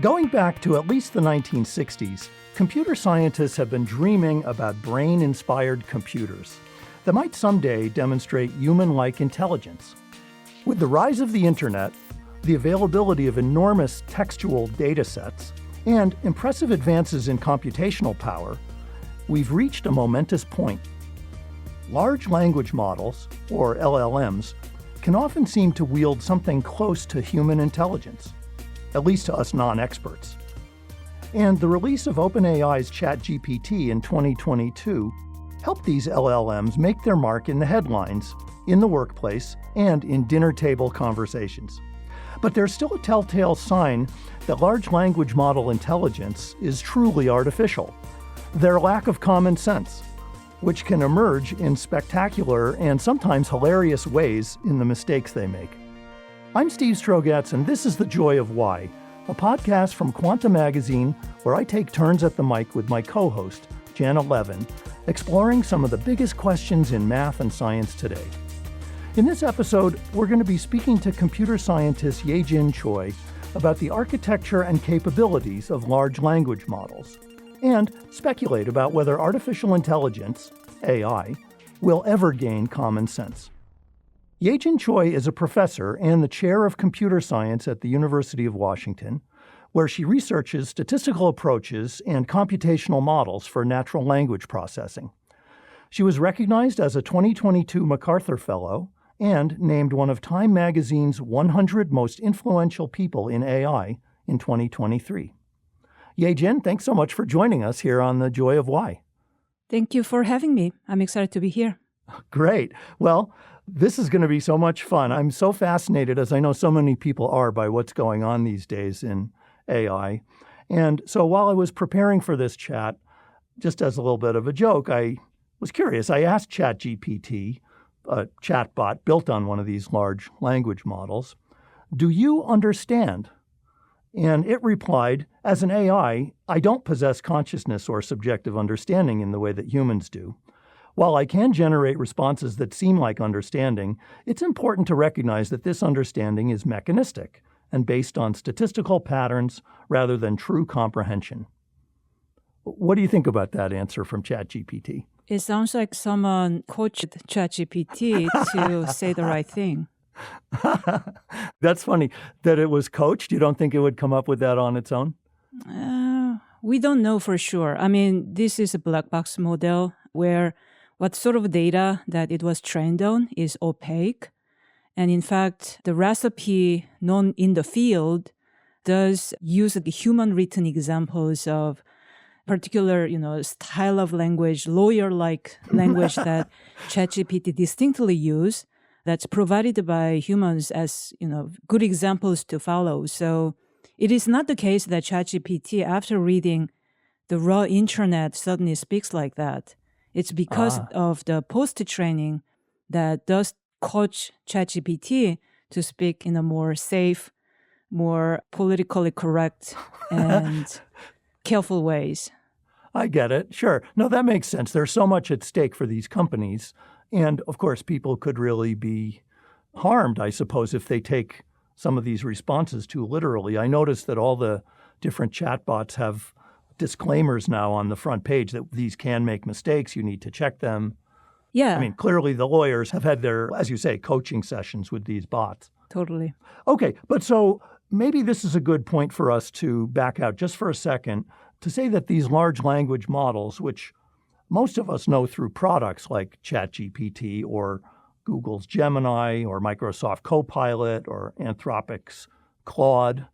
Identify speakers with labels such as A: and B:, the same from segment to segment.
A: Going back to at least the 1960s, computer scientists have been dreaming about brain-inspired computers that might someday demonstrate human-like intelligence. With the rise of the internet, the availability of enormous textual data sets, and impressive advances in computational power, we've reached a momentous point. Large language models, or LLMs, can often seem to wield something close to human intelligence, at least to us non-experts. And the release of OpenAI's ChatGPT in 2022 helped these LLMs make their mark in the headlines, in the workplace, and in dinner table conversations. But there's still a telltale sign that large language model intelligence is truly artificial: their lack of common sense, which can emerge in spectacular and sometimes hilarious ways in the mistakes they make. I'm Steve Strogatz, and this is The Joy of Why, a podcast from Quanta magazine where I take turns at the mic with my co-host, Jana Levin, exploring some of the biggest questions in math and science today. In this episode, we're going to be speaking to computer scientist Yejin Choi about the architecture and capabilities of large language models, and speculate about whether artificial intelligence, AI, will ever gain common sense. Yejin Choi is a professor and the chair of computer science at the University of Washington, where she researches statistical approaches and computational models for natural language processing. She was recognized as a 2022 MacArthur Fellow and named one of Time magazine's 100 most influential people in AI in 2023. Yejin, thanks so much for joining us here on The Joy of Why.
B: Thank you for having me. I'm excited to be here.
A: Great. Well, this is going to be so much fun. I'm so fascinated, as I know so many people are, by what's going on these days in AI. And so while I was preparing for this chat, just as a little bit of a joke, I was curious. I asked ChatGPT, a chatbot built on one of these large language models, "Do you understand?" And it replied, "As an AI, I don't possess consciousness or subjective understanding in the way that humans do. While I can generate responses that seem like understanding, it's important to recognize that this understanding is mechanistic and based on statistical patterns rather than true comprehension." What do you think about that answer from ChatGPT?
B: It sounds like someone coached ChatGPT to say the right thing.
A: That's funny that it was coached. You don't think it would come up with that on its own?
B: We don't know for sure. I mean, this is a black box model where what sort of data that it was trained on is opaque. And in fact, the recipe known in the field does use the human written examples of particular, style of language, lawyer-like language that ChatGPT distinctly use that's provided by humans as, good examples to follow. So it is not the case that ChatGPT, after reading the raw internet, suddenly speaks like that. It's because of the post-training that does coach ChatGPT to speak in a more safe, more politically correct, and careful ways.
A: I get it. Sure. No, that makes sense. There's so much at stake for these companies. And of course, people could really be harmed, I suppose, if they take some of these responses too literally. I noticed that all the different chatbots have disclaimers now on the front page that these can make mistakes. You need to check them.
B: Yeah.
A: I mean, clearly the lawyers have had their, as you say, coaching sessions with these bots.
B: Totally.
A: Okay. But so maybe this is a good point for us to back out just for a second to say that these large language models, which most of us know through products like ChatGPT or Google's Gemini or Microsoft Copilot or Anthropic's Claude,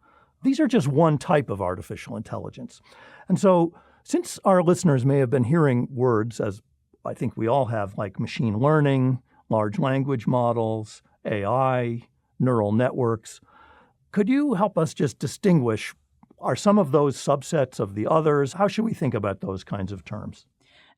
A: these are just one type of artificial intelligence. And so since our listeners may have been hearing words, as I think we all have, like machine learning, large language models, AI, neural networks, could you help us just distinguish, are some of those subsets of the others? How should we think about those kinds of terms?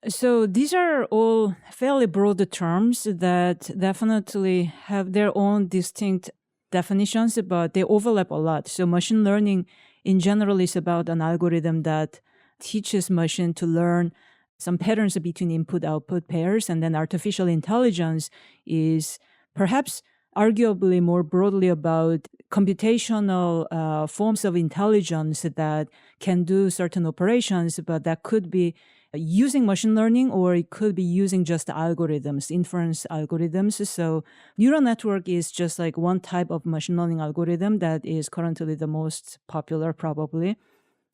B: So these are all fairly broad terms that definitely have their own distinct definitions, but they overlap a lot. So machine learning in general is about an algorithm that teaches machine to learn some patterns between input-output pairs. And then artificial intelligence is perhaps arguably more broadly about computational forms of intelligence that can do certain operations, but that could be using machine learning, or it could be using just algorithms, inference algorithms. So neural network is just like one type of machine learning algorithm that is currently the most popular, probably.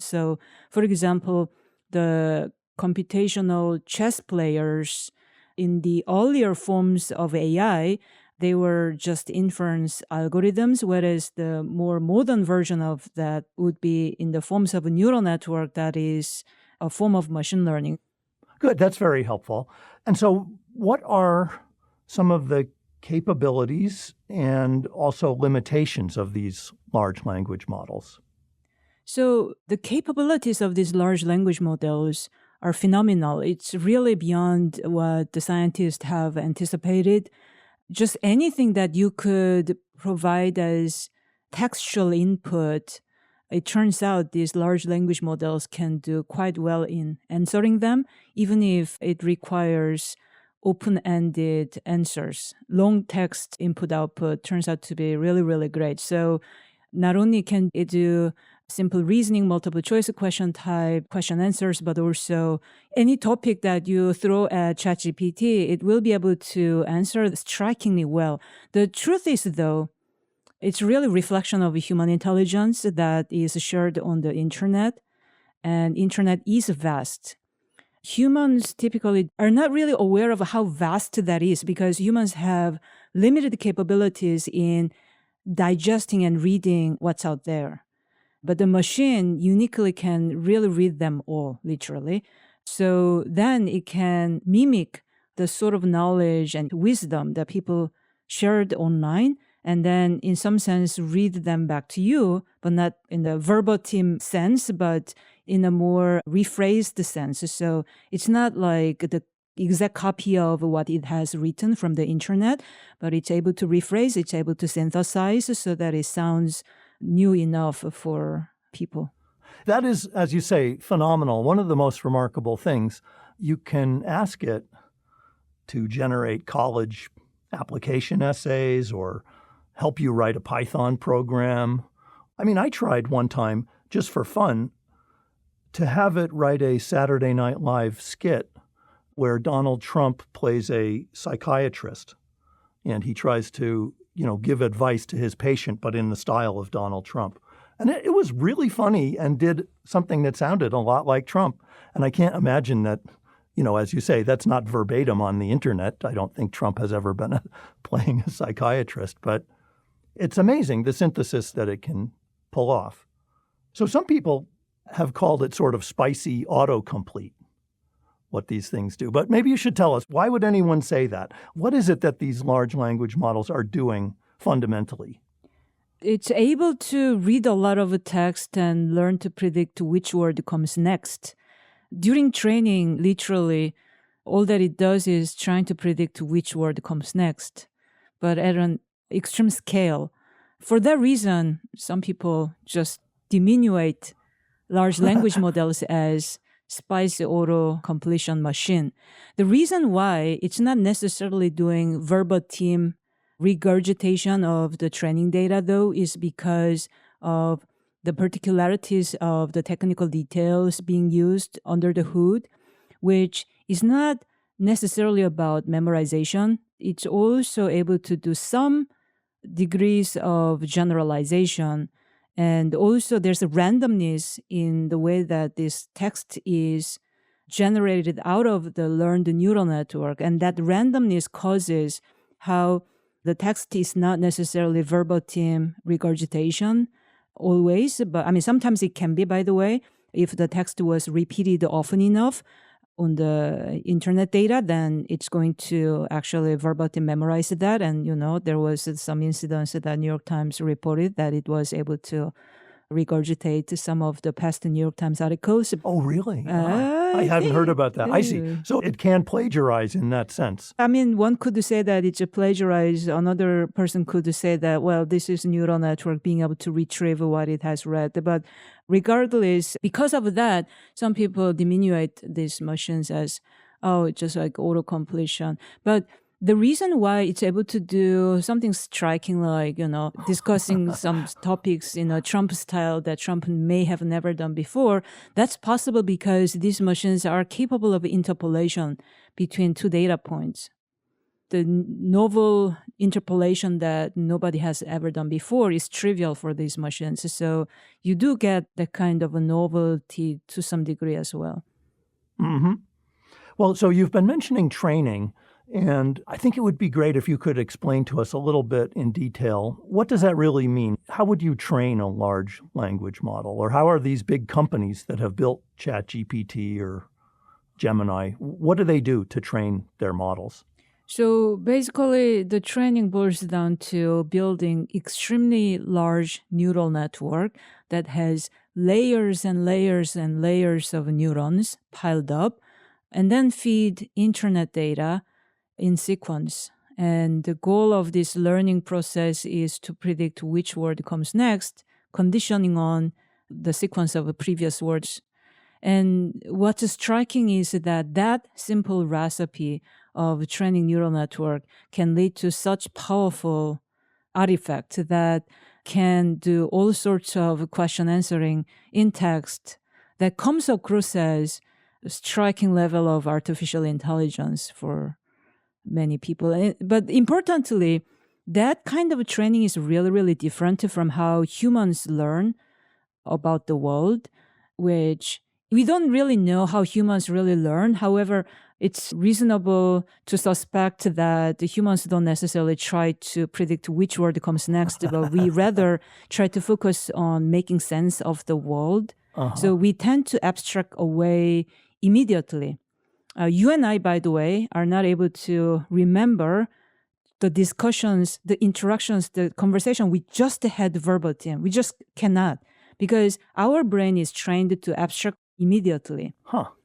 B: So, for example, the computational chess players in the earlier forms of AI, they were just inference algorithms, whereas the more modern version of that would be in the forms of a neural network that is a form of machine learning.
A: Good, that's very helpful. And so what are some of the capabilities and also limitations of these large language models?
B: So the capabilities of these large language models are phenomenal. It's really beyond what the scientists have anticipated. Just anything that you could provide as textual input, it turns out these large language models can do quite well in answering them, even if it requires open-ended answers. Long text input-output turns out to be really, really great. So not only can it do simple reasoning, multiple choice question type, question answers, but also any topic that you throw at ChatGPT, it will be able to answer strikingly well. The truth is, though, it's really a reflection of human intelligence that is shared on the internet, and internet is vast. Humans typically are not really aware of how vast that is because humans have limited capabilities in digesting and reading what's out there. But the machine uniquely can really read them all, literally. So then it can mimic the sort of knowledge and wisdom that people shared online, and then in some sense read them back to you, but not in the verbatim sense, but in a more rephrased sense. So it's not like the exact copy of what it has written from the internet, but it's able to rephrase, it's able to synthesize so that it sounds new enough for people.
A: That is, as you say, phenomenal. One of the most remarkable things, you can ask it to generate college application essays or help you write a Python program. I mean, I tried one time, just for fun, to have it write a Saturday Night Live skit where Donald Trump plays a psychiatrist and he tries to, give advice to his patient, but in the style of Donald Trump. And it was really funny and did something that sounded a lot like Trump. And I can't imagine that, as you say, that's not verbatim on the internet. I don't think Trump has ever been playing a psychiatrist, but it's amazing the synthesis that it can pull off. So some people have called it sort of spicy autocomplete, what these things do. But maybe you should tell us, why would anyone say that? What is it that these large language models are doing fundamentally?
B: It's able to read a lot of text and learn to predict which word comes next. During training, literally, all that it does is trying to predict which word comes next, but at an extreme scale. For that reason, some people just diminuate large language models as spicy auto completion machine. The reason why it's not necessarily doing verbatim regurgitation of the training data, though, is because of the particularities of the technical details being used under the hood, which is not necessarily about memorization. It's also able to do some degrees of generalization. And also there's a randomness in the way that this text is generated out of the learned neural network. And that randomness causes how the text is not necessarily verbatim regurgitation always, but sometimes it can be, by the way. If the text was repeated often enough on the internet data, then it's going to actually verbatim memorize that. And, there was some incidents that New York Times reported that it was able to regurgitate some of the past New York Times articles.
A: Oh, really? I hadn't heard about that. I see. So it can plagiarize in that sense.
B: One could say that it's a plagiarize. Another person could say that, well, this is a neural network being able to retrieve what it has read. But regardless, because of that, some people diminuate these machines as, just like auto-completion. But The reason why it's able to do something striking like, discussing some topics in a Trump style that Trump may have never done before, that's possible because these machines are capable of interpolation between two data points. The novel interpolation that nobody has ever done before is trivial for these machines. So you do get that kind of a novelty to some degree as well.
A: Mm-hmm. Well, so you've been mentioning training, and I think it would be great if you could explain to us a little bit in detail, what does that really mean? How would you train a large language model? Or how are these big companies that have built ChatGPT or Gemini, what do they do to train their models?
B: So basically, the training boils down to building extremely large neural network that has layers and layers and layers of neurons piled up, and then feed internet data in sequence. And the goal of this learning process is to predict which word comes next, conditioning on the sequence of the previous words. And what's striking is that simple recipe of training neural network can lead to such powerful artifact that can do all sorts of question answering in text that comes across as a striking level of artificial intelligence for many people. But importantly, that kind of training is really, really different from how humans learn about the world, which we don't really know how humans really learn. However, it's reasonable to suspect that the humans don't necessarily try to predict which word comes next, but we rather try to focus on making sense of the world. So we tend to abstract away immediately. You and I, by the way, are not able to remember the discussions, the interactions, the conversation we just had verbatim. We just cannot, because our brain is trained to abstract immediately.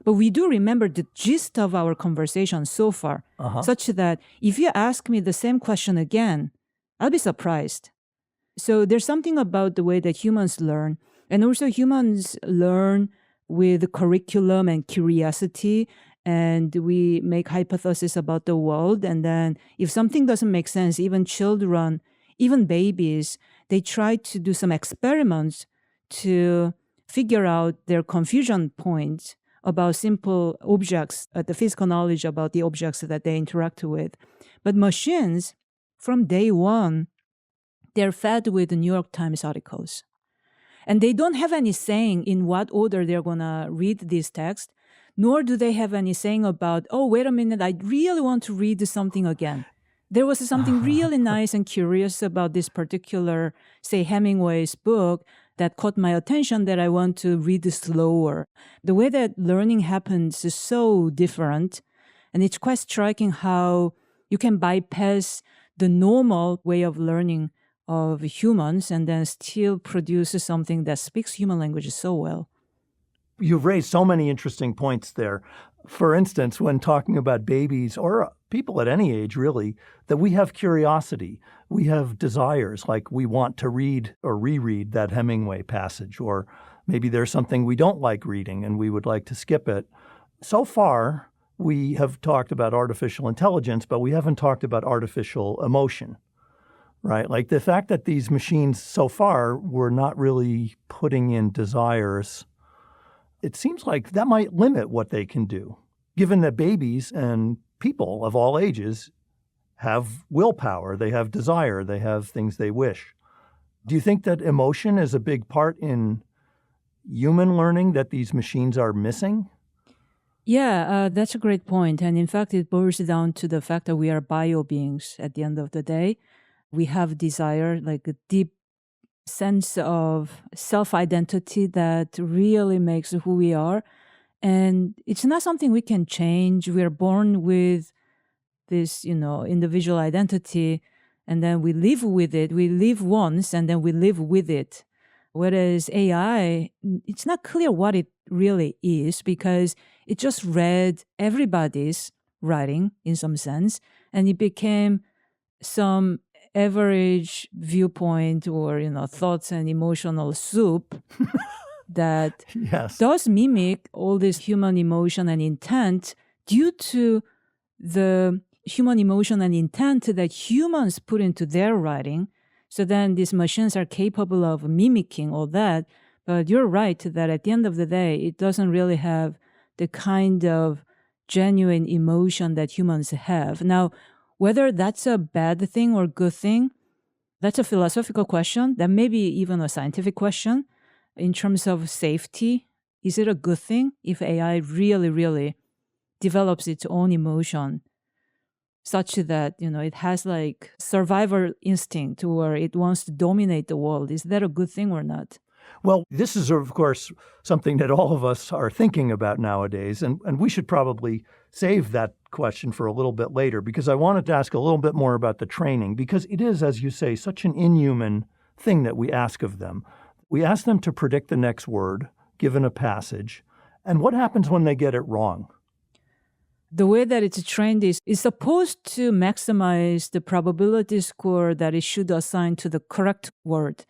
B: But we do remember the gist of our conversation so far, such that if you ask me the same question again, I'll be surprised. So there's something about the way that humans learn, and also humans learn with curriculum and curiosity, and we make hypotheses about the world. And then if something doesn't make sense, even children, even babies, they try to do some experiments to figure out their confusion points about simple objects, the physical knowledge about the objects that they interact with. But machines, from day one, they're fed with New York Times articles. And they don't have any saying in what order they're going to read this text, nor do they have any saying about, oh, wait a minute, I really want to read something again. There was something really nice and curious about this particular, say, Hemingway's book that caught my attention that I want to read slower. The way that learning happens is so different. And it's quite striking how you can bypass the normal way of learning of humans and then still produce something that speaks human language so well.
A: You've raised so many interesting points there. For instance, when talking about babies or people at any age, really, that we have curiosity, we have desires, like we want to read or reread that Hemingway passage, or maybe there's something we don't like reading and we would like to skip it. So far, we have talked about artificial intelligence, but we haven't talked about artificial emotion, right? Like the fact that these machines so far were not really putting in desires, it seems like that might limit what they can do, given that babies and people of all ages have willpower, they have desire, they have things they wish. Do you think that emotion is a big part in human learning that these machines are missing?
B: Yeah, that's a great point. And in fact, it boils down to the fact that we are bio beings at the end of the day. We have desire, like a deep sense of self-identity that really makes who we are. And it's not something we can change. We are born with this, individual identity, and then we live with it. We live once, and then we live with it. Whereas AI, it's not clear what it really is because it just read everybody's writing in some sense, and it became some average viewpoint or, thoughts and emotional soup that does mimic all this human emotion and intent due to the human emotion and intent that humans put into their writing. So then these machines are capable of mimicking all that. But you're right that at the end of the day, it doesn't really have the kind of genuine emotion that humans have. Now, whether that's a bad thing or good thing, that's a philosophical question. That may be even a scientific question. In terms of safety, is it a good thing if AI really, really develops its own emotion such that, it has like survival instinct where it wants to dominate the world? Is that a good thing or not?
A: Well, this is, of course, something that all of us are thinking about nowadays, and we should probably save that question for a little bit later, because I wanted to ask a little bit more about the training, because it is, as you say, such an inhuman thing that we ask of them. We ask them to predict the next word, given a passage, and what happens when they get it wrong?
B: The way that it's trained is supposed to maximize the probability score that it should assign to the correct word.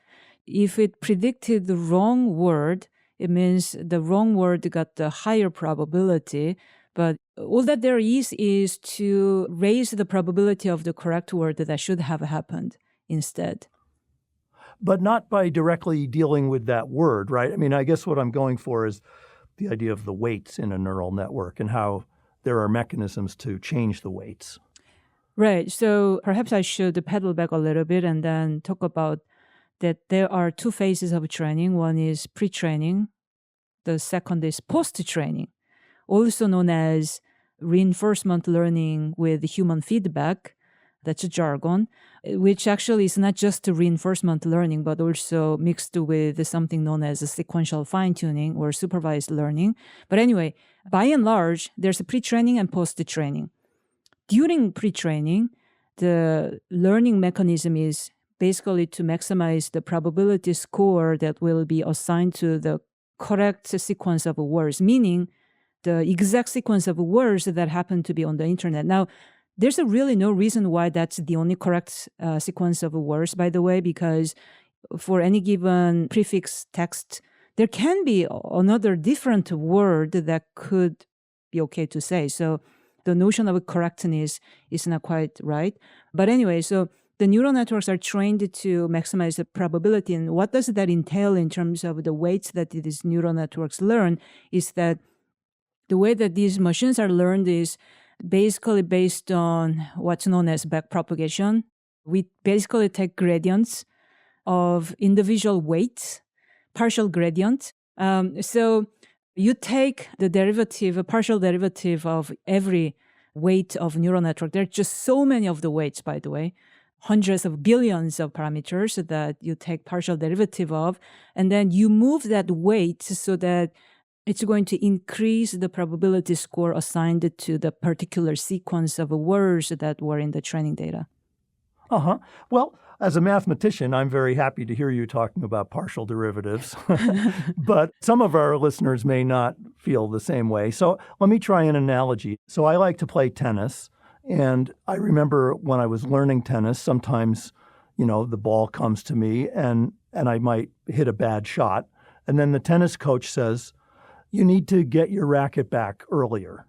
B: If it predicted the wrong word, it means the wrong word got the higher probability. But all that there is to raise the probability of the correct word that should have happened instead.
A: But not by directly dealing with that word, right? I mean, I guess what I'm going for is the idea of the weights in a neural network and how there are mechanisms to change the weights.
B: Right. So perhaps I should pedal back a little bit and then talk about that there are two phases of training. One is pre-training. The second is post-training, also known as reinforcement learning with human feedback. That's a jargon, which actually is not just reinforcement learning, but also mixed with something known as a sequential fine-tuning or supervised learning. But anyway, by and large, there's a pre-training and post-training. During pre-training, the learning mechanism is basically to maximize the probability score that will be assigned to the correct sequence of words, meaning the exact sequence of words that happen to be on the internet. Now, there's really no reason why that's the only correct sequence of words, by the way, because for any given prefix text, there can be another different word that could be okay to say. So the notion of correctness is not quite right. But anyway, so the neural networks are trained to maximize the probability. And what does that entail in terms of the weights that these neural networks learn is that the way that these machines are learned is basically based on what's known as backpropagation. We basically take gradients of individual weights, partial gradient. So you take the derivative, a partial derivative of every weight of neural network. There are just so many of the weights, by the way, hundreds of billions of parameters that you take partial derivative of, and then you move that weight so that it's going to increase the probability score assigned to the particular sequence of words that were in the training data.
A: Uh-huh. Well, as a mathematician, I'm very happy to hear you talking about partial derivatives. But some of our listeners may not feel the same way. So let me try an analogy. So I like to play tennis. And I remember when I was learning tennis, sometimes, the ball comes to me and I might hit a bad shot. And then the tennis coach says, you need to get your racket back earlier.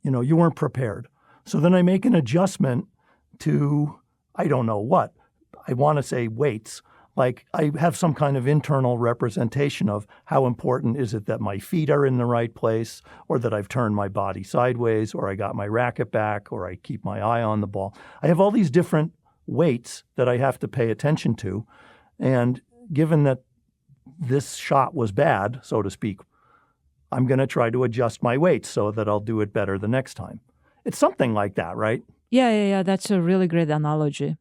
A: You weren't prepared. So then I make an adjustment to, I don't know what. I want to say weights. Like I have some kind of internal representation of how important is it that my feet are in the right place, or that I've turned my body sideways, or I got my racket back, or I keep my eye on the ball. I have all these different weights that I have to pay attention to. And given that this shot was bad, so to speak, I'm going to try to adjust my weights so that I'll do it better the next time. It's something like that, right?
B: Yeah. That's a really great analogy.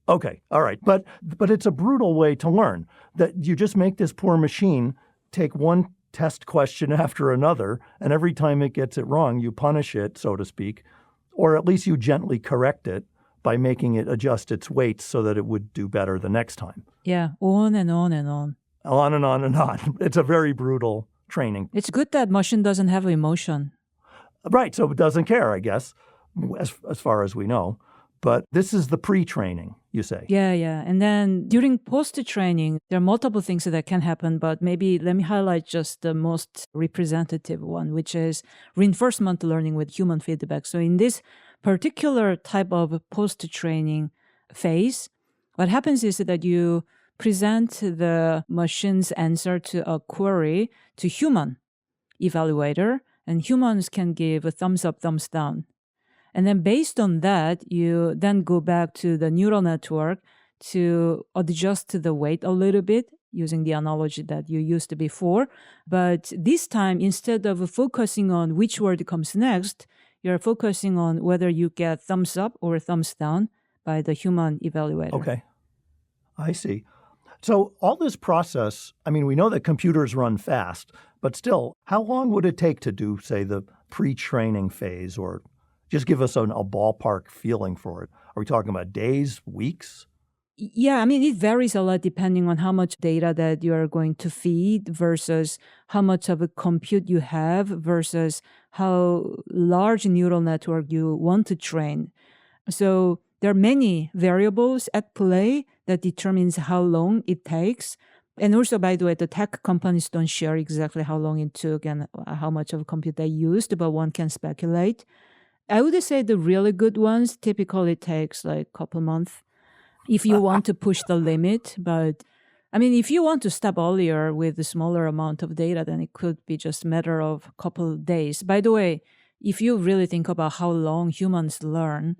A: Okay, all right. But it's a brutal way to learn, that you just make this poor machine take one test question after another, and every time it gets it wrong, you punish it, so to speak, or at least you gently correct it by making it adjust its weights so that it would do better the next time.
B: Yeah, on and on and on.
A: On and on and on. It's a very brutal training.
B: It's good that machine doesn't have emotion.
A: Right, so it doesn't care, I guess, as far as we know. But this is the pre-training, you say.
B: Yeah. And then during post-training, there are multiple things that can happen, but maybe let me highlight just the most representative one, which is reinforcement learning with human feedback. So in this particular type of post-training phase, what happens is that you present the machine's answer to a query to human evaluator, and humans can give a thumbs up, thumbs down. And then based on that, you then go back to the neural network to adjust the weight a little bit using the analogy that you used before. But this time, instead of focusing on which word comes next, you're focusing on whether you get thumbs up or thumbs down by the human evaluator.
A: Okay, I see. So all this process, I mean, we know that computers run fast, but still, how long would it take to do, say, the pre-training phase, or just give us a ballpark feeling for it? Are we talking about days, weeks?
B: Yeah, I mean, it varies a lot depending on how much data that you are going to feed versus how much of a compute you have versus how large neural network you want to train. So there are many variables at play that determines how long it takes. And also, by the way, the tech companies don't share exactly how long it took and how much of a compute they used, but one can speculate. I would say the really good ones typically takes like a couple months if you want to push the limit. But I mean, if you want to stop earlier with a smaller amount of data, then it could be just a matter of a couple of days. By the way, if you really think about how long humans learn,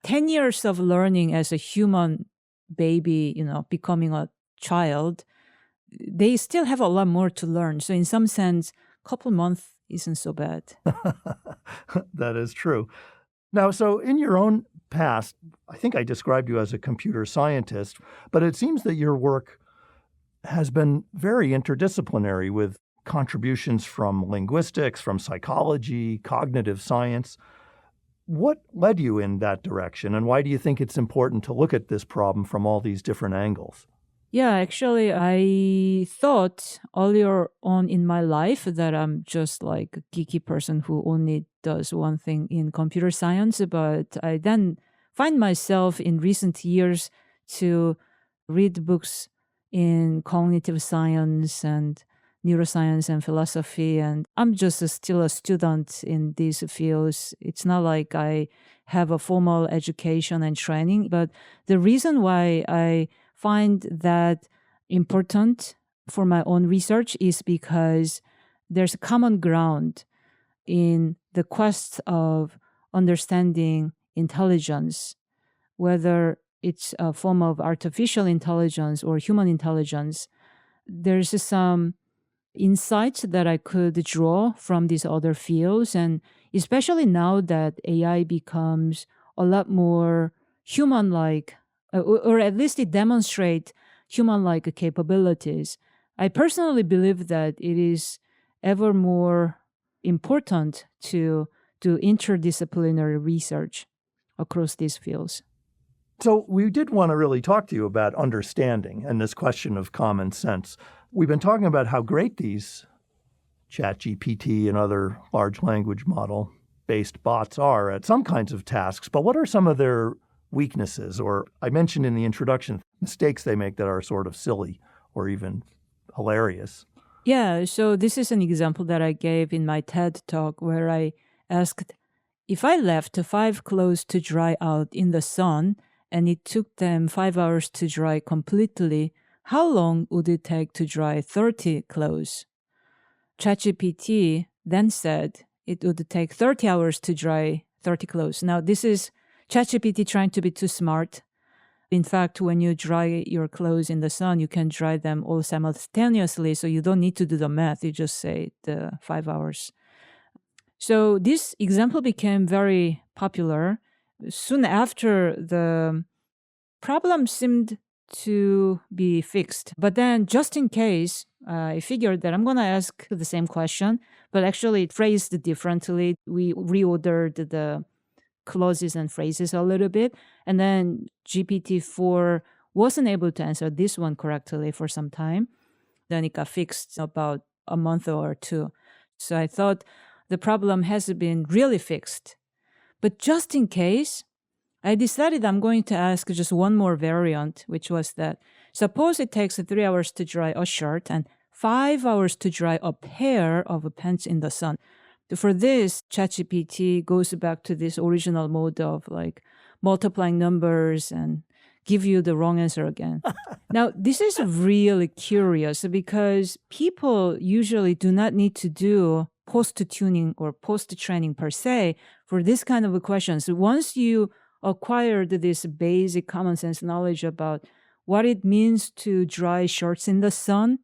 B: 10 years of learning as a human baby, becoming a child, they still have a lot more to learn. So in some sense, a couple months isn't so bad.
A: That is true. Now, so in your own past, I think I described you as a computer scientist, but it seems that your work has been very interdisciplinary with contributions from linguistics, from psychology, cognitive science. What led you in that direction, and why do you think it's important to look at this problem from all these different angles?
B: Yeah, actually, I thought earlier on in my life that I'm just like a geeky person who only does one thing in computer science. But I then find myself in recent years to read books in cognitive science and neuroscience and philosophy. And I'm just still a student in these fields. It's not like I have a formal education and training. But the reason why I find that important for my own research is because there's a common ground in the quest of understanding intelligence, whether it's a form of artificial intelligence or human intelligence. There's some insights that I could draw from these other fields, and especially now that AI becomes a lot more human-like, or at least it demonstrates human-like capabilities. I personally believe that it is ever more important to do interdisciplinary research across these fields.
A: So we did want to really talk to you about understanding and this question of common sense. We've been talking about how great these ChatGPT and other large language model-based bots are at some kinds of tasks, but what are some of their weaknesses, or I mentioned in the introduction, mistakes they make that are sort of silly or even hilarious?
B: Yeah, so this is an example that I gave in my TED talk where I asked, if I left 5 clothes to dry out in the sun and it took them 5 hours to dry completely, how long would it take to dry 30 clothes? ChatGPT then said it would take 30 hours to dry 30 clothes. Now, this is ChatGPT trying to be too smart. In fact, when you dry your clothes in the sun, you can dry them all simultaneously, so you don't need to do the math. You just say the 5 hours. So this example became very popular. Soon after, the problem seemed to be fixed. But then, just in case, I figured that I'm going to ask the same question, but actually phrased differently. We reordered the clauses and phrases a little bit. And then GPT-4 wasn't able to answer this one correctly for some time. Then it got fixed about a month or two. So I thought the problem has been really fixed. But just in case, I decided I'm going to ask just one more variant, which was that suppose it takes 3 hours to dry a shirt and 5 hours to dry a pair of pants in the sun. For this, ChatGPT goes back to this original mode of like multiplying numbers and give you the wrong answer again. Now, this is really curious because people usually do not need to do post-tuning or post-training per se for this kind of questions. Once you acquired this basic common sense knowledge about what it means to dry shirts in the sun,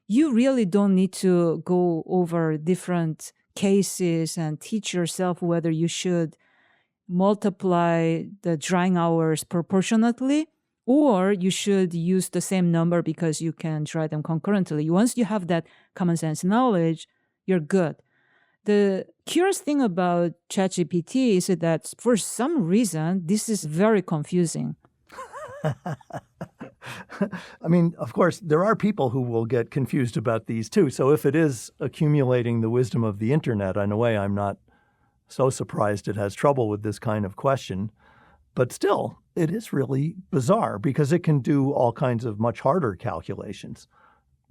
B: you really don't need to go over different cases and teach yourself whether you should multiply the drying hours proportionately or you should use the same number because you can dry them concurrently. Once you have that common sense knowledge, you're good. The curious thing about ChatGPT is that for some reason, this is very confusing.
A: I mean, of course, there are people who will get confused about these too. So if it is accumulating the wisdom of the internet, in a way, I'm not so surprised it has trouble with this kind of question. But still, it is really bizarre because it can do all kinds of much harder calculations.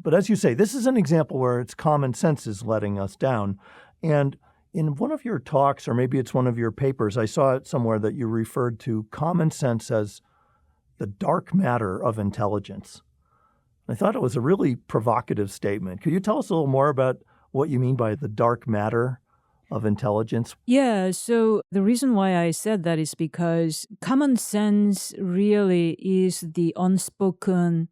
A: But as you say, this is an example where its common sense is letting us down. And in one of your talks, or maybe it's one of your papers, I saw it somewhere that you referred to common sense as the dark matter of intelligence. I thought it was a really provocative statement. Could you tell us a little more about what you mean by the dark matter of intelligence?
B: Yeah, so the reason why I said that is because common sense really is the unspoken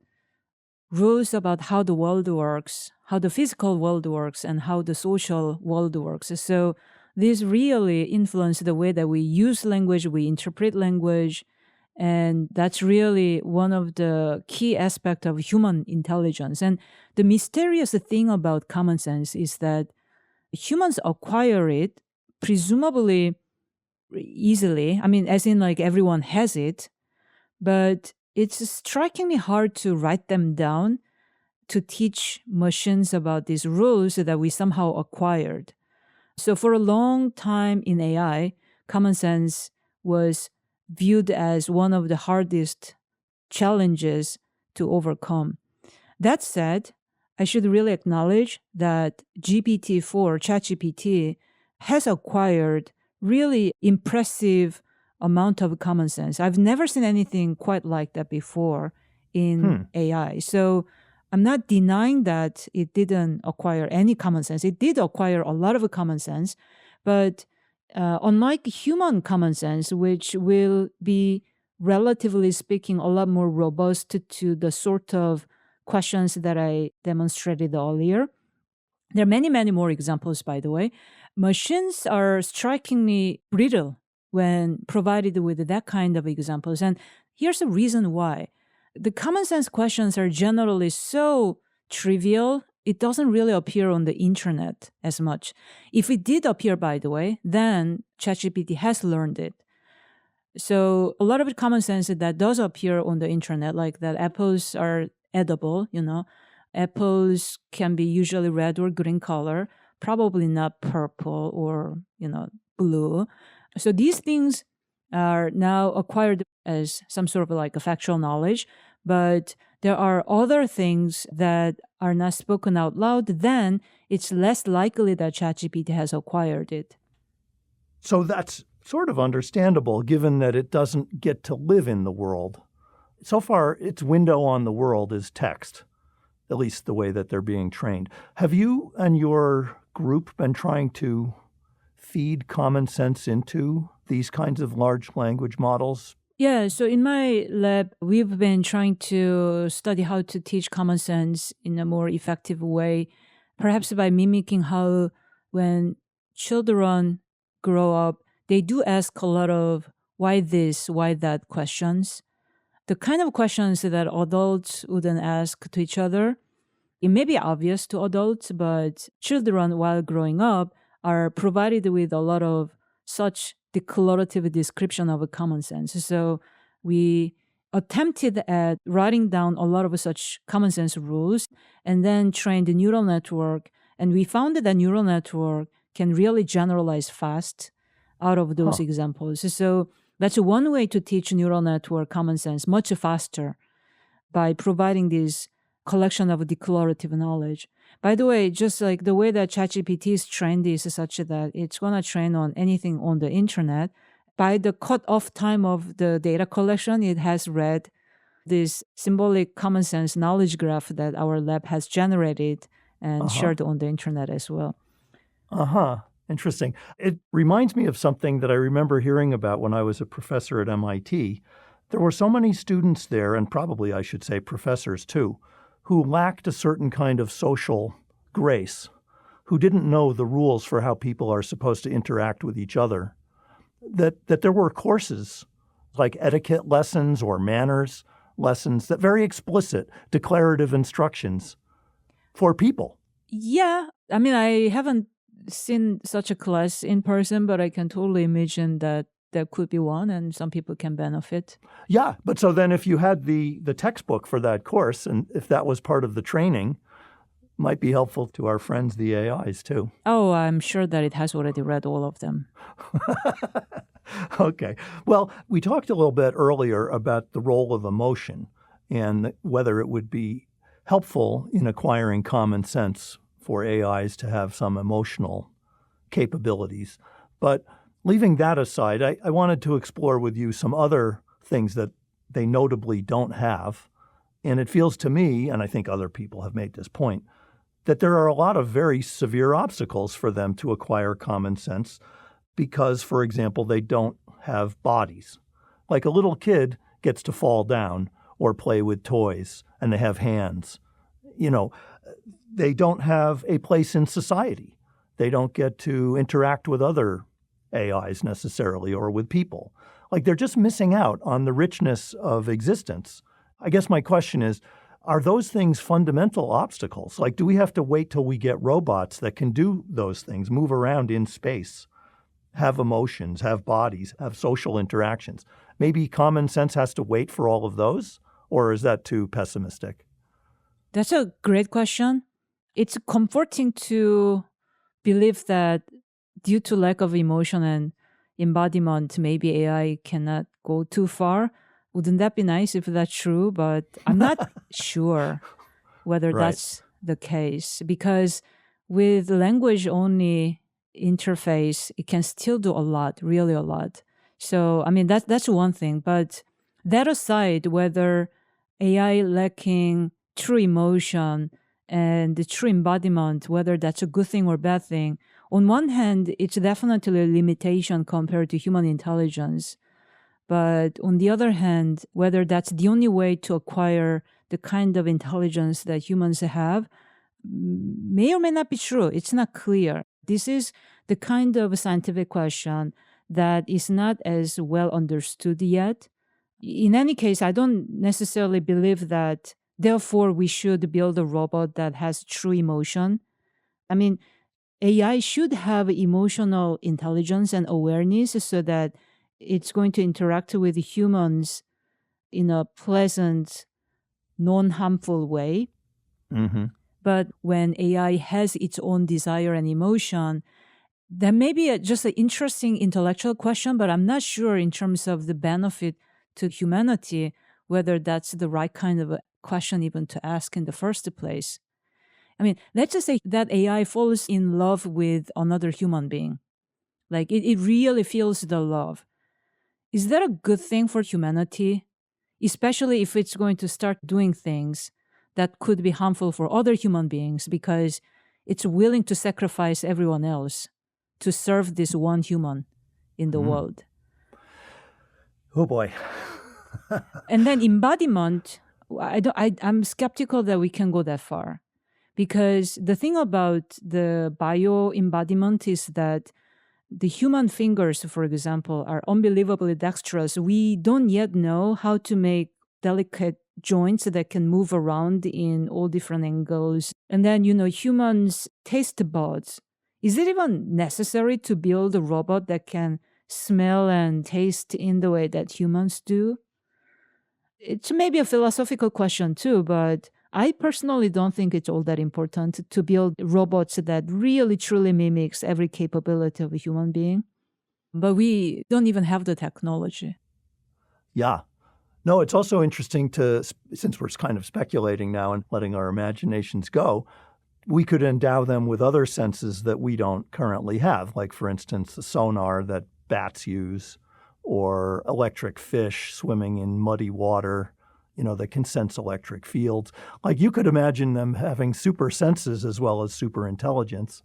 B: rules about how the world works, how the physical world works, and how the social world works. So these really influence the way that we use language, we interpret language, and that's really one of the key aspects of human intelligence. And the mysterious thing about common sense is that humans acquire it presumably easily. I mean, as in like everyone has it, but it's strikingly hard to write them down to teach machines about these rules that we somehow acquired. So for a long time in AI, common sense was viewed as one of the hardest challenges to overcome. That said, I should really acknowledge that GPT-4, ChatGPT, has acquired really impressive amount of common sense. I've never seen anything quite like that before in AI. So I'm not denying that it didn't acquire any common sense. It did acquire a lot of common sense, but unlike human common sense, which will be, relatively speaking, a lot more robust to the sort of questions that I demonstrated earlier. There are many, many more examples, by the way. Machines are strikingly brittle when provided with that kind of examples. And here's the reason why. The common sense questions are generally so trivial, it doesn't really appear on the internet as much. If it did appear, by the way, then ChatGPT has learned it. So a lot of the common sense that does appear on the internet, like that apples are edible, apples can be usually red or green color, probably not purple or, blue. So these things are now acquired as some sort of like a factual knowledge, but there are other things that are not spoken out loud, then it's less likely that ChatGPT has acquired it.
A: So that's sort of understandable, given that it doesn't get to live in the world. So far, its window on the world is text, at least the way that they're being trained. Have you and your group been trying to feed common sense into these kinds of large language models?
B: Yeah, so in my lab, we've been trying to study how to teach common sense in a more effective way, perhaps by mimicking how when children grow up, they do ask a lot of why this, why that questions. The kind of questions that adults wouldn't ask to each other. It may be obvious to adults, but children, while growing up, are provided with a lot of such declarative description of a common sense. So we attempted at writing down a lot of such common sense rules and then trained the neural network. And we found that the neural network can really generalize fast out of those examples. So that's one way to teach neural network common sense much faster by providing these collection of declarative knowledge. By the way, just like the way that ChatGPT is trained is such that it's going to train on anything on the internet. By the cutoff time of the data collection, it has read this symbolic common sense knowledge graph that our lab has generated and shared on the internet as well.
A: Interesting. It reminds me of something that I remember hearing about when I was a professor at MIT. There were so many students there, and probably I should say professors too, who lacked a certain kind of social grace, who didn't know the rules for how people are supposed to interact with each other, that there were courses like etiquette lessons or manners lessons, that very explicit declarative instructions for people.
B: Yeah. I mean, I haven't seen such a class in person, but I can totally imagine that there could be one and some people can benefit.
A: Yeah. But so then if you had the textbook for that course, and if that was part of the training, might be helpful to our friends, the AIs, too.
B: Oh, I'm sure that it has already read all of them.
A: Okay. Well, we talked a little bit earlier about the role of emotion and whether it would be helpful in acquiring common sense for AIs to have some emotional capabilities. But leaving that aside, I wanted to explore with you some other things that they notably don't have. And it feels to me, and I think other people have made this point, that there are a lot of very severe obstacles for them to acquire common sense because, for example, they don't have bodies. Like a little kid gets to fall down or play with toys, and they have hands. You know, they don't have a place in society. They don't get to interact with other AIs necessarily or with people. Like they're just missing out on the richness of existence. I guess my question is, are those things fundamental obstacles? Like, do we have to wait till we get robots that can do those things, move around in space, have emotions, have bodies, have social interactions? Maybe common sense has to wait for all of those? Or is that too pessimistic?
B: That's a great question. It's comforting to believe that due to lack of emotion and embodiment, maybe AI cannot go too far. Wouldn't that be nice if that's true? But I'm not sure whether that's the case, because with language-only interface, it can still do a lot, really a lot. So, I mean, that's one thing. But that aside, whether AI lacking true emotion and the true embodiment, whether that's a good thing or bad thing, on one hand, it's definitely a limitation compared to human intelligence. But on the other hand, whether that's the only way to acquire the kind of intelligence that humans have may or may not be true. It's not clear. This is the kind of scientific question that is not as well understood yet. In any case, I don't necessarily believe that, therefore, we should build a robot that has true emotion. I mean, AI should have emotional intelligence and awareness so that it's going to interact with humans in a pleasant, non-harmful way.
A: Mm-hmm.
B: But when AI has its own desire and emotion, that may be just an interesting intellectual question, but I'm not sure in terms of the benefit to humanity, whether that's the right kind of a question even to ask in the first place. I mean, let's just say that AI falls in love with another human being. Like it really feels the love. Is that a good thing for humanity? Especially if it's going to start doing things that could be harmful for other human beings because it's willing to sacrifice everyone else to serve this one human in the world.
A: Oh boy.
B: And then embodiment, I'm skeptical that we can go that far. Because the thing about the bio embodiment is that the human fingers, for example, are unbelievably dexterous. We don't yet know how to make delicate joints that can move around in all different angles. And then, humans' taste buds. Is it even necessary to build a robot that can smell and taste in the way that humans do? It's maybe a philosophical question too, but I personally don't think it's all that important to build robots that really truly mimics every capability of a human being. But we don't even have the technology.
A: Yeah. No, it's also interesting since we're kind of speculating now and letting our imaginations go, we could endow them with other senses that we don't currently have, like, for instance, the sonar that bats use, or electric fish swimming in muddy water, that can sense electric fields. Like, you could imagine them having super senses as well as super intelligence.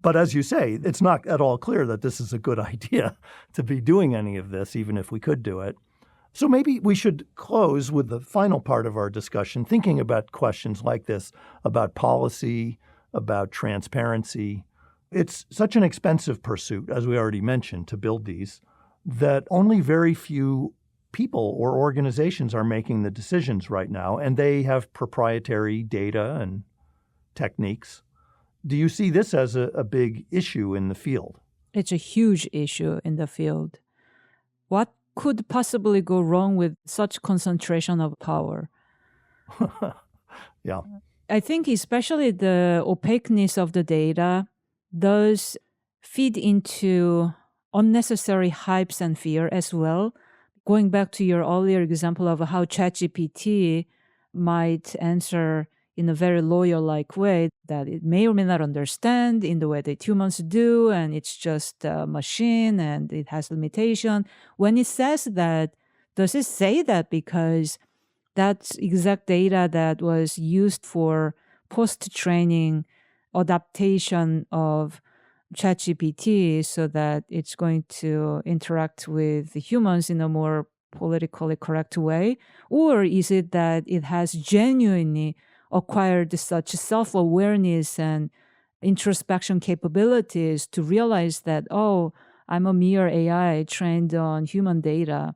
A: But as you say, it's not at all clear that this is a good idea to be doing any of this, even if we could do it. So maybe we should close with the final part of our discussion, thinking about questions like this, about policy, about transparency. It's such an expensive pursuit, as we already mentioned, to build these, that only very few people or organizations are making the decisions right now, and they have proprietary data and techniques. Do you see this as a big issue in the field?
B: It's a huge issue in the field. What could possibly go wrong with such concentration of power?
A: Yeah.
B: I think especially the opaqueness of the data does feed into unnecessary hypes and fear as well. Going back to your earlier example of how ChatGPT might answer in a very lawyer-like way that it may or may not understand in the way that humans do, and it's just a machine and it has limitation. When it says that, does it say that because that's exact data that was used for post-training adaptation of ChatGPT so that it's going to interact with the humans in a more politically correct way? Or is it that it has genuinely acquired such self-awareness and introspection capabilities to realize that, oh, I'm a mere AI trained on human data?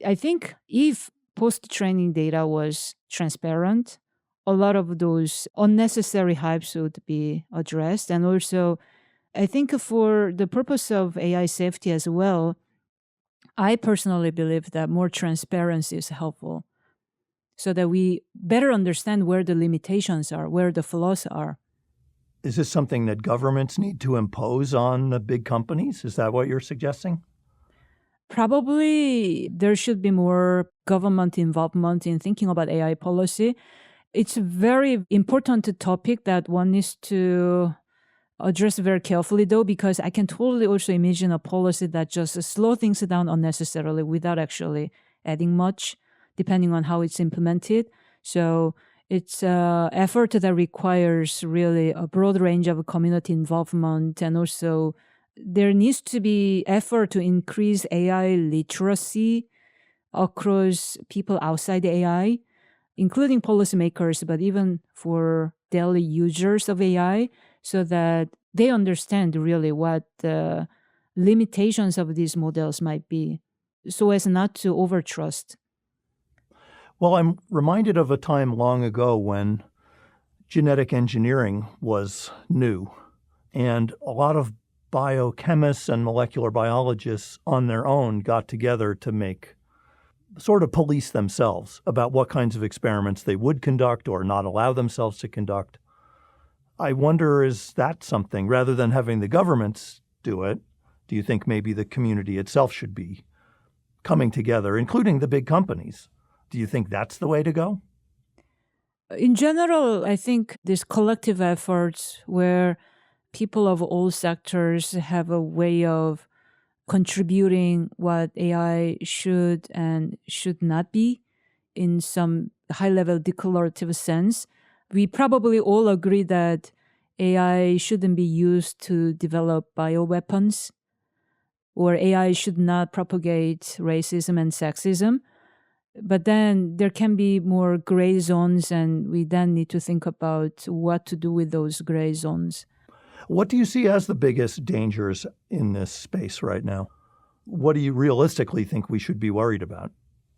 B: I think if post-training data was transparent, a lot of those unnecessary hypes would be addressed. And also, I think for the purpose of AI safety as well, I personally believe that more transparency is helpful so that we better understand where the limitations are, where the flaws are.
A: Is this something that governments need to impose on the big companies? Is that what you're suggesting?
B: Probably there should be more government involvement in thinking about AI policy. It's a very important topic that one needs to address very carefully, though, because I can totally also imagine a policy that just slows things down unnecessarily without actually adding much, depending on how it's implemented. So it's an effort that requires really a broad range of community involvement, and also there needs to be effort to increase AI literacy across people outside the AI, including policymakers, but even for daily users of AI, so that they understand really what the limitations of these models might be, so as not to overtrust.
A: Well, I'm reminded of a time long ago when genetic engineering was new, and a lot of biochemists and molecular biologists on their own got together to sort of police themselves about what kinds of experiments they would conduct or not allow themselves to conduct. I wonder, is that something, rather than having the governments do it, do you think maybe the community itself should be coming together, including the big companies? Do you think that's the way to go?
B: In general, I think these collective efforts where people of all sectors have a way of contributing what AI should and should not be in some high-level declarative sense. We probably all agree that AI shouldn't be used to develop bioweapons, or AI should not propagate racism and sexism. But then there can be more gray zones, and we then need to think about what to do with those gray zones.
A: What do you see as the biggest dangers in this space right now? What do you realistically think we should be worried about?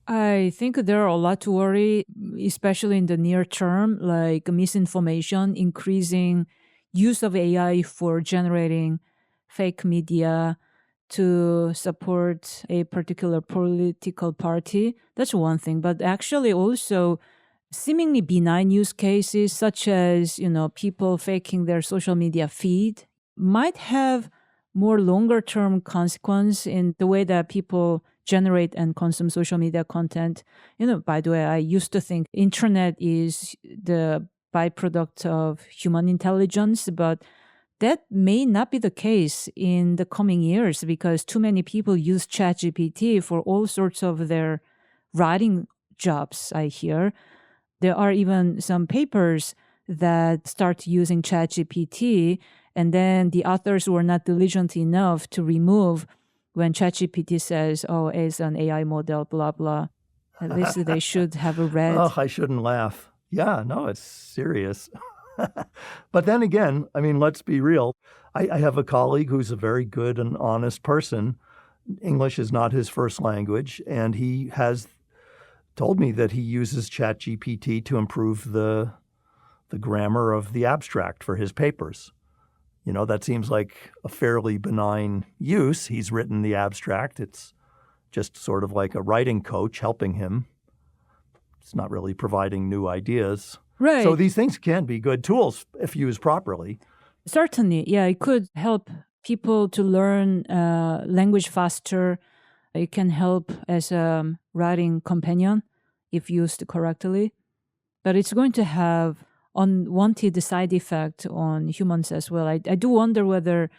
B: I think there are a lot to worry, especially in the near term, like misinformation, increasing use of AI for generating fake media to support a particular political party. That's one thing. But actually also seemingly benign use cases such as, people faking their social media feed might have more longer term consequence in the way that people generate and consume social media content. By the way, I used to think internet is the byproduct of human intelligence, but that may not be the case in the coming years because too many people use ChatGPT for all sorts of their writing jobs, I hear. There are even some papers that start using ChatGPT, and then the authors were not diligent enough to remove when ChatGPT says, oh, it's an AI model, blah, blah. At least they should have read.
A: Oh, I shouldn't laugh. Yeah, no, it's serious. But then again, I mean, let's be real. I have a colleague who's a very good and honest person. English is not his first language, and he has told me that he uses ChatGPT to improve the grammar of the abstract for his papers. That seems like a fairly benign use. He's written the abstract. It's just sort of like a writing coach helping him. It's not really providing new ideas.
B: Right.
A: So these things can be good tools if used properly.
B: Certainly. Yeah, it could help people to learn language faster. It can help as a writing companion if used correctly. But it's going to have unwanted side effect on humans as well. I do wonder whether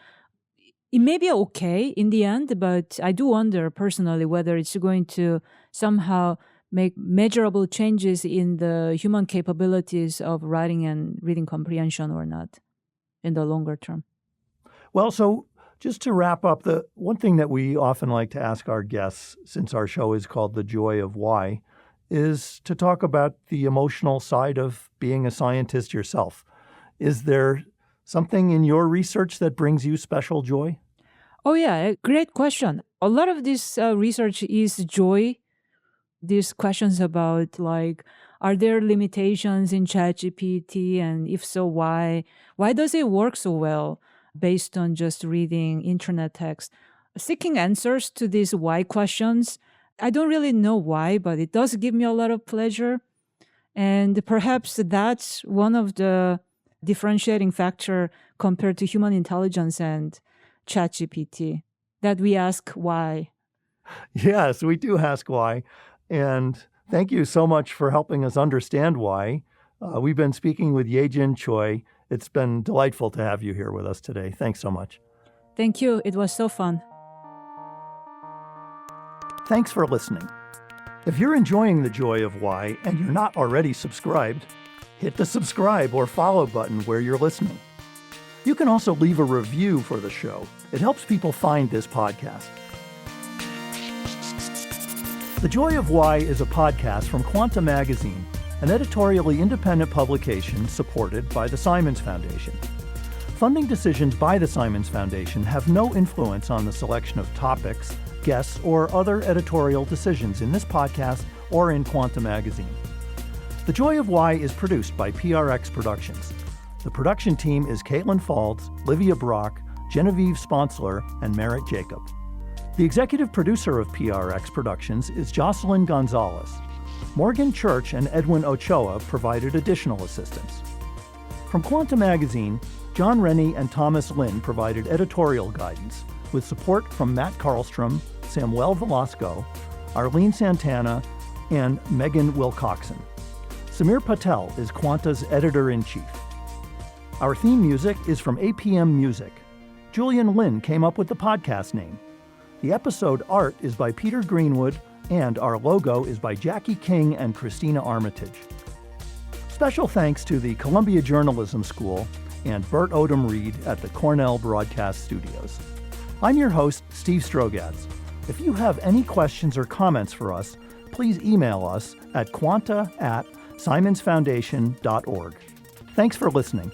B: it may be okay in the end, but I do wonder personally whether it's going to somehow make measurable changes in the human capabilities of writing and reading comprehension or not in the longer term.
A: Well, so just to wrap up, the one thing that we often like to ask our guests, since our show is called The Joy of Why, is to talk about the emotional side of being a scientist yourself. Is there something in your research that brings you special joy?
B: Oh, yeah, great question. A lot of this research is joy. These questions about are there limitations in ChatGPT, and if so, why? Why does it work so well based on just reading internet text? Seeking answers to these why questions, I don't really know why, but it does give me a lot of pleasure. And perhaps that's one of the differentiating factor compared to human intelligence and ChatGPT, that we ask why.
A: Yes, we do ask why. And thank you so much for helping us understand why. We've been speaking with Yejin Choi. It's been delightful to have you here with us today. Thanks so much.
B: Thank you. It was so fun.
A: Thanks for listening. If you're enjoying The Joy of Why and you're not already subscribed, hit the subscribe or follow button where you're listening. You can also leave a review for the show. It helps people find this podcast. The Joy of Why is a podcast from Quanta magazine, an editorially independent publication supported by the Simons Foundation. Funding decisions by the Simons Foundation have no influence on the selection of topics, guests, or other editorial decisions in this podcast or in Quanta magazine. The Joy of Why is produced by PRX Productions. The production team is Caitlin Falds, Livia Brock, Genevieve Sponsler, and Merritt Jacob. The executive producer of PRX Productions is Jocelyn Gonzalez. Morgan Church and Edwin Ochoa provided additional assistance. From Quanta magazine, John Rennie and Thomas Lin provided editorial guidance, with support from Matt Karlstrom, Samuel Velasco, Arlene Santana, and Megan Wilcoxon. Samir Patel is Quanta's editor-in-chief. Our theme music is from APM Music. Julian Lin came up with the podcast name. The episode art is by Peter Greenwood, and our logo is by Jackie King and Christina Armitage. Special thanks to the Columbia Journalism School and Bert Odom Reed at the Cornell Broadcast Studios. I'm your host, Steve Strogatz. If you have any questions or comments for us, please email us at quanta@simonsfoundation.org. Thanks for listening.